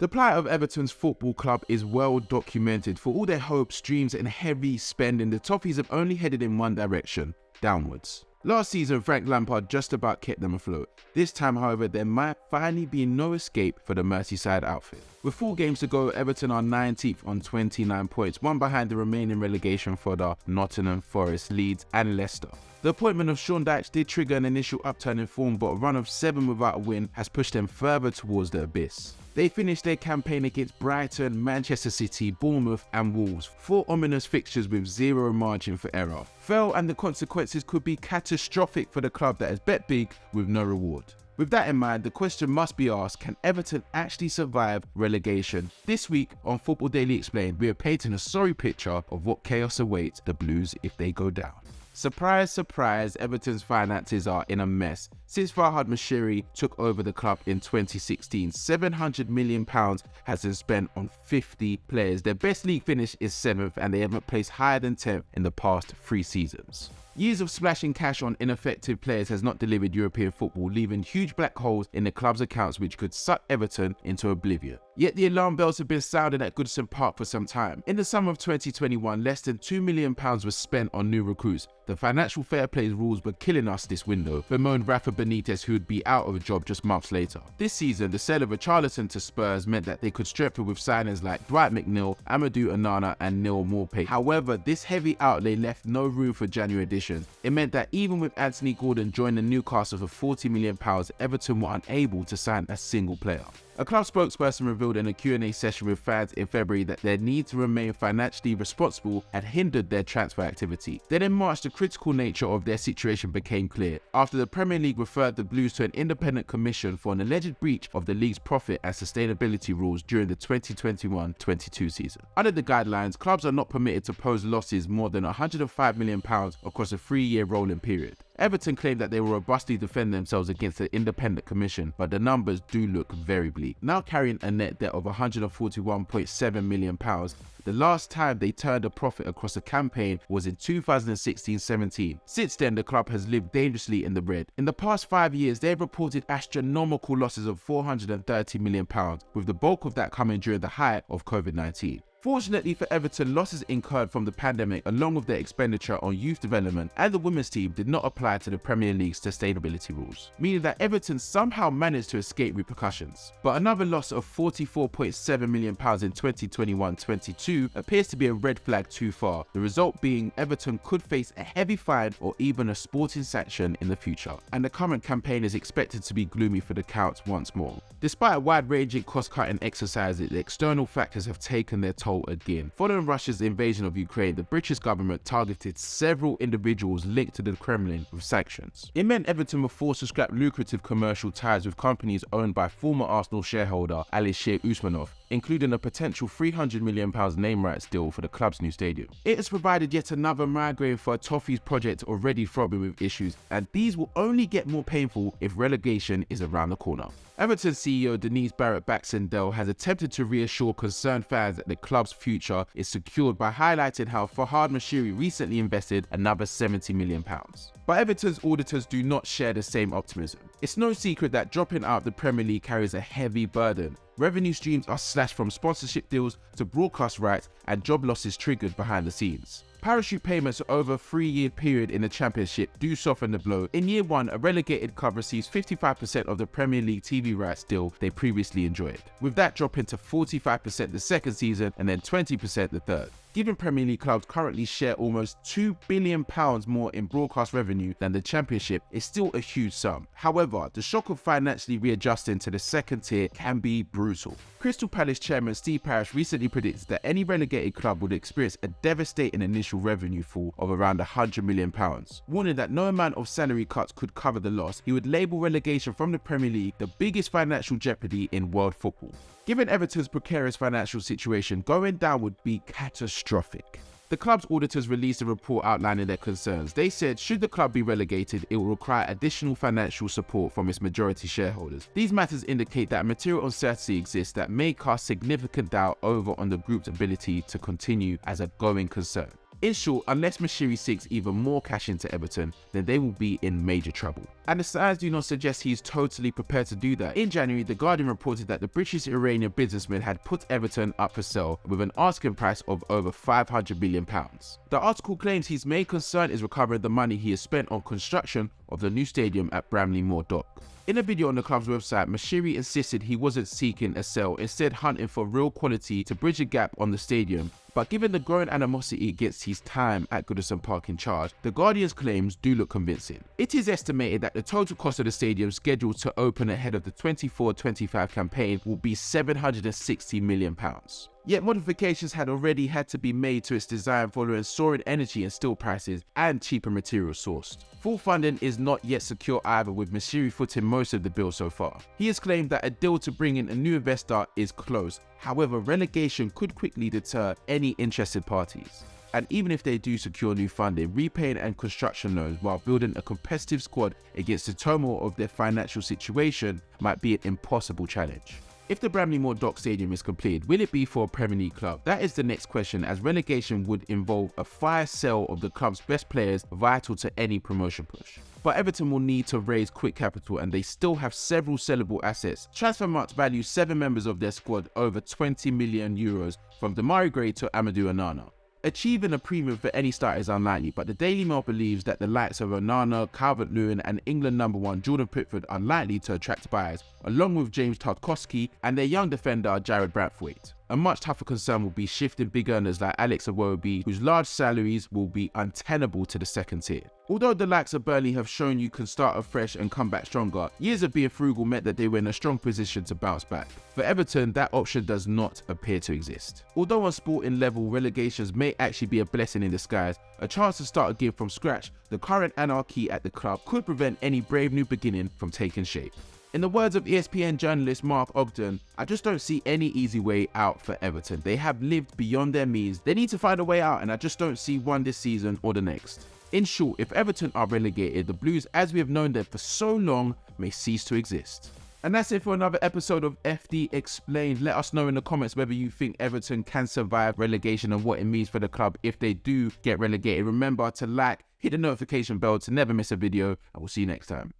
The plight of Everton's football club is well documented. For all their hopes, dreams and heavy spending, the Toffees have only headed in one direction, downwards. Last season, Frank Lampard just about kept them afloat. This time, however, there might finally be no escape for the Merseyside outfit. With 4 games to go, Everton are 19th on 29 points, one behind the remaining relegation fodder Nottingham Forest, Leeds and Leicester. The appointment of Sean Dyche did trigger an initial upturn in form, but a run of 7 without a win has pushed them further towards the abyss. They finished their campaign against Brighton, Manchester City, Bournemouth and Wolves, 4 ominous fixtures with 0 margin for error. Fell, and the consequences could be catastrophic for the club that has bet big with no reward. With that in mind, the question must be asked, can Everton actually survive relegation? This week on Football Daily Explained, we are painting a sorry picture of what chaos awaits the Blues if they go down. Surprise, surprise, Everton's finances are in a mess. Since Farad Moshiri took over the club in 2016, £700 million has been spent on 50 players. Their best league finish is 7th and they haven't placed higher than 10th in the past 3 seasons. Years of splashing cash on ineffective players has not delivered European football, leaving huge black holes in the club's accounts which could suck Everton into oblivion. Yet the alarm bells have been sounding at Goodison Park for some time. In the summer of 2021, less than £2 million was spent on new recruits. The financial fair play rules were killing us this window, bemoaned Rafa Benitez, who would be out of a job just months later. This season, the sale of Richarlison to Spurs meant that they could strengthen with signings like Dwight McNeil, Amadou Onana and Neil Maupay. However, this heavy outlay left no room for January additions. It meant that even with Anthony Gordon joining Newcastle for £40 million, Everton were unable to sign a single player. A club spokesperson revealed in a Q&A session with fans in February that their need to remain financially responsible had hindered their transfer activity. Then in March, the critical nature of their situation became clear after the Premier League referred the Blues to an independent commission for an alleged breach of the league's profit and sustainability rules during the 2021-22 season. Under the guidelines, clubs are not permitted to post losses more than £105 million across a 3-year rolling period. Everton claimed that they will robustly defend themselves against the independent commission, but the numbers do look very bleak. Now carrying a net debt of £141.7 million, the last time they turned a profit across a campaign was in 2016-17. Since then, the club has lived dangerously in the red. In the past 5 years, they have reported astronomical losses of £430 million, with the bulk of that coming during the height of COVID-19. Fortunately for Everton, losses incurred from the pandemic along with their expenditure on youth development and the women's team did not apply to the Premier League's sustainability rules, meaning that Everton somehow managed to escape repercussions. But another loss of £44.7 million in 2021-22 appears to be a red flag too far, the result being Everton could face a heavy fine or even a sporting sanction in the future, and the current campaign is expected to be gloomy for the Counts once more. Despite a wide-ranging cost-cutting exercises, the external factors have taken their toll again. Following Russia's invasion of Ukraine, the British government targeted several individuals linked to the Kremlin with sanctions. It meant Everton were forced to scrap lucrative commercial ties with companies owned by former Arsenal shareholder Alisher Usmanov, including a potential £300 million name rights deal for the club's new stadium. It has provided yet another migraine for a Toffees project already throbbing with issues, and these will only get more painful if relegation is around the corner. Everton CEO Denise Barrett-Baxendale has attempted to reassure concerned fans that the club's future is secured by highlighting how Farad Moshiri recently invested another £70 million. But Everton's auditors do not share the same optimism. It's no secret that dropping out of the Premier League carries a heavy burden. Revenue streams are slashed from sponsorship deals to broadcast rights and job losses triggered behind the scenes. Parachute payments over a 3-year period in the Championship do soften the blow. In year 1, a relegated club receives 55% of the Premier League TV rights deal they previously enjoyed, with that dropping to 45% the second season and then 20% the third. Given Premier League clubs currently share almost £2 billion more in broadcast revenue than the Championship, is still a huge sum. However, the shock of financially readjusting to the second tier can be brutal. Crystal Palace chairman Steve Parish recently predicted that any relegated club would experience a devastating initial revenue fall of around £100 million, warning that no amount of salary cuts could cover the loss. He would label relegation from the Premier League the biggest financial jeopardy in world football. Given Everton's precarious financial situation, going down would be catastrophic. The club's auditors released a report outlining their concerns. They said should the club be relegated, it will require additional financial support from its majority shareholders. These matters indicate that material uncertainty exists that may cast significant doubt over on the group's ability to continue as a going concern. In short, unless Moshiri sinks even more cash into Everton, then they will be in major trouble. And the signs do not suggest he is totally prepared to do that. In January, The Guardian reported that the British-Iranian businessman had put Everton up for sale with an asking price of over £500 million. The article claims his main concern is recovering the money he has spent on construction of the new stadium at Bramley Moor Dock. In a video on the club's website, Moshiri insisted he wasn't seeking a sale, instead hunting for real quality to bridge a gap on the stadium. But given the growing animosity against his time at Goodison Park in charge, The Guardian's claims do look convincing. It is estimated that the total cost of the stadium scheduled to open ahead of the 24-25 campaign will be £760 million. Yet modifications had already had to be made to its design following soaring energy and steel prices and cheaper materials sourced. Full funding is not yet secure either, with Moshiri footing most of the bill so far. He has claimed that a deal to bring in a new investor is close. However, relegation could quickly deter any interested parties. And even if they do secure new funding, repaying and construction loans while building a competitive squad against the turmoil of their financial situation might be an impossible challenge. If the Bramley Moor Dock Stadium is completed, will it be for a Premier League club? That is the next question, as relegation would involve a fire sale of the club's best players, vital to any promotion push. But Everton will need to raise quick capital, and they still have several sellable assets. Transfermarkt values 7 members of their squad over €20 million, from Damari Gray to Amadou Onana. Achieving a premium for any starter is unlikely, but the Daily Mail believes that the likes of Onana, Calvert-Lewin and England #1 Jordan Pickford are likely to attract buyers, along with James Tarkowski and their young defender Jared Braithwaite. A much tougher concern will be shifting big earners like Alex Iwobi, whose large salaries will be untenable to the second tier. Although the likes of Burnley have shown you can start afresh and come back stronger, years of being frugal meant that they were in a strong position to bounce back. For Everton, that option does not appear to exist. Although on sporting level, relegations may actually be a blessing in disguise, a chance to start again from scratch, the current anarchy at the club could prevent any brave new beginning from taking shape. In the words of ESPN journalist Mark Ogden, I just don't see any easy way out for Everton. They have lived beyond their means. They need to find a way out, and I just don't see one this season or the next. In short, if Everton are relegated, the Blues, as we have known them for so long, may cease to exist. And that's it for another episode of FD Explained. Let us know in the comments whether you think Everton can survive relegation and what it means for the club if they do get relegated. Remember to like, hit the notification bell to never miss a video, and we'll see you next time.